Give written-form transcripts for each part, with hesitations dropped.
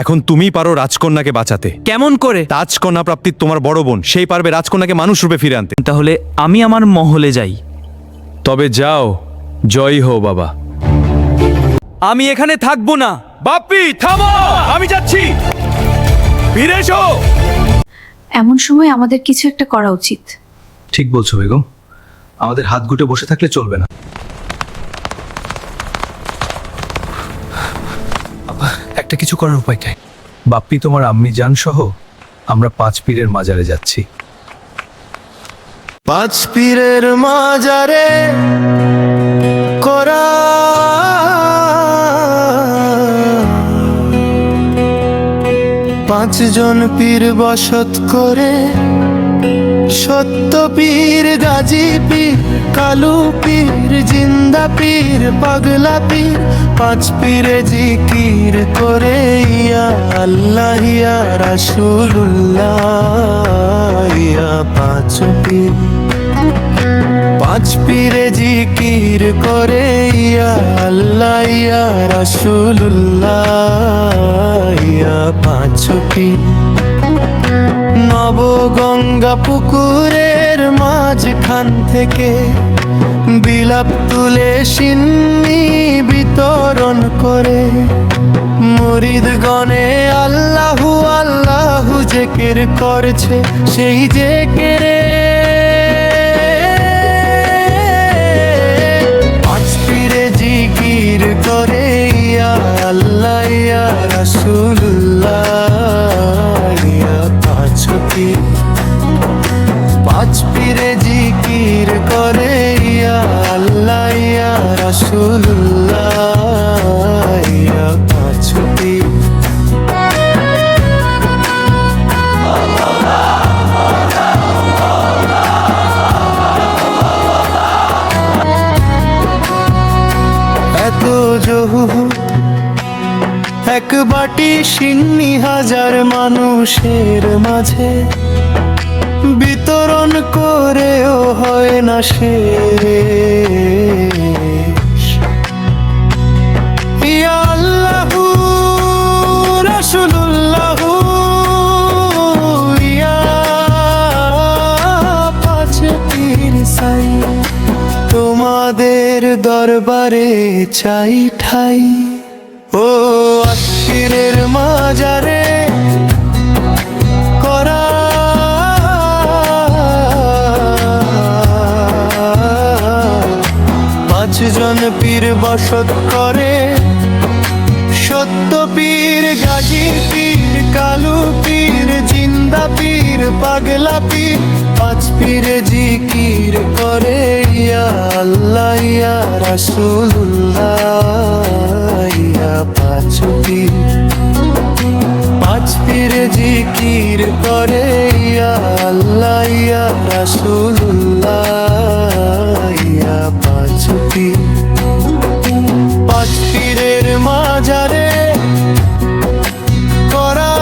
এখন তুমি পারো রাজকন্যাকে বাঁচাতে। কেমন করে? রাজকন্যা প্রাপ্তির তোমার বড় বোন, সেই পারবে রাজকন্যাকে মানুষ রূপে ফিরে আনতে। তাহলে আমি আমার মহলে যাই। তবে যাও, জয় হো বাবা। আমি এখানে থাকবো না। বাপ্পি থামো, আমি যাচ্ছি, ফিরে এসো। এমন সময় আমাদের কিছু একটা করা উচিত। ঠিক বলছো বেগম, আমাদের হাত গুটে বসে থাকলে চলবে না। একটা কিছু করার উপায় চাই। বাপ্পি তোমার আম্মি জান সহ আমরা 5 পীরের মাজারে যাচ্ছি। 5 পীরের মাজারে করা 5 জন পীর বসত করে, সত্য পীর, গাজী পীর, কালু পীর, জিন্দা পীর, পাগলা পীর। 5 পীরে জিকির করে ইয়া আল্লাহ ইয়া রাসূলুল্লাহ ইয়া 5 পীর। 5 পীরে জিকির করে ইয়া আল্লাহ ইয়া রাসূলুল্লাহ ইয়া 5 পীর। নবগঙ্গা পুকুরের মাঝখান থেকে বিলাপ তুলে সিন্নি বিতরণ করে, মুরিদ গণে আল্লাহু আল্লাহু জিকির করছে, সেই জিকিরে 5 পীরে জিকির করে ইয়া আল্লাহ ইয়া রাসূলুল্লাহ ইয়া 5 পীর। 5 পীরে জিকির করে ইয়া আল্লাহ ইয়া রাসূলুল্লাহ ইয়া 5 পীর। এত জহুর এক বাটি সিন্নি হাজার মানুষের মাঝে বিতরণ করেও হয় না শেষ। ইয়া আল্লাহু রাসূলুল্লাহু ইয়া 5 পীর সাই, তোমাদের দরবারে চাই ঠাই। ও পীরের মাজারে করা 5 জন পীর বসত করে, সত্য পীর, গাজী পীর, কালু পীর, জিন্দা পীর, পাগলা পীর। 5 পীরে জিকির করে ইয়া আল্লাহ ইয়া রাসূলুল্লাহ ইয়া 5 পীর। 5 পীরে জিকির করে ইয়া আল্লাহ ইয়া রাসূলুল্লাহ ইয়া 5 পীর। 5 পীরের মাজারে করা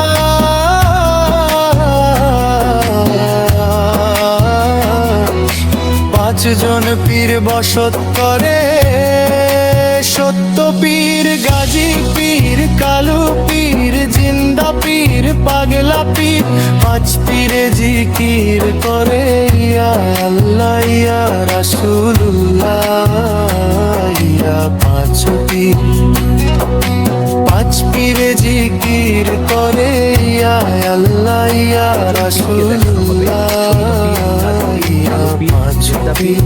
5 জন পীর বসত করে, সত্য পীর, গাজী পীর, কালু পীর, জিন্দা পীর, পাগলা পীর। 5 পীরে জিকির করে ইয়া আল্লাহ ইয়া রাসূলুল্লাহ ইয়া 5 পীর। 5 পীরে জিকির করে ইয়া আল্লাহ ইয়া রাসূলুল্লাহ ইয়া 5 পীর।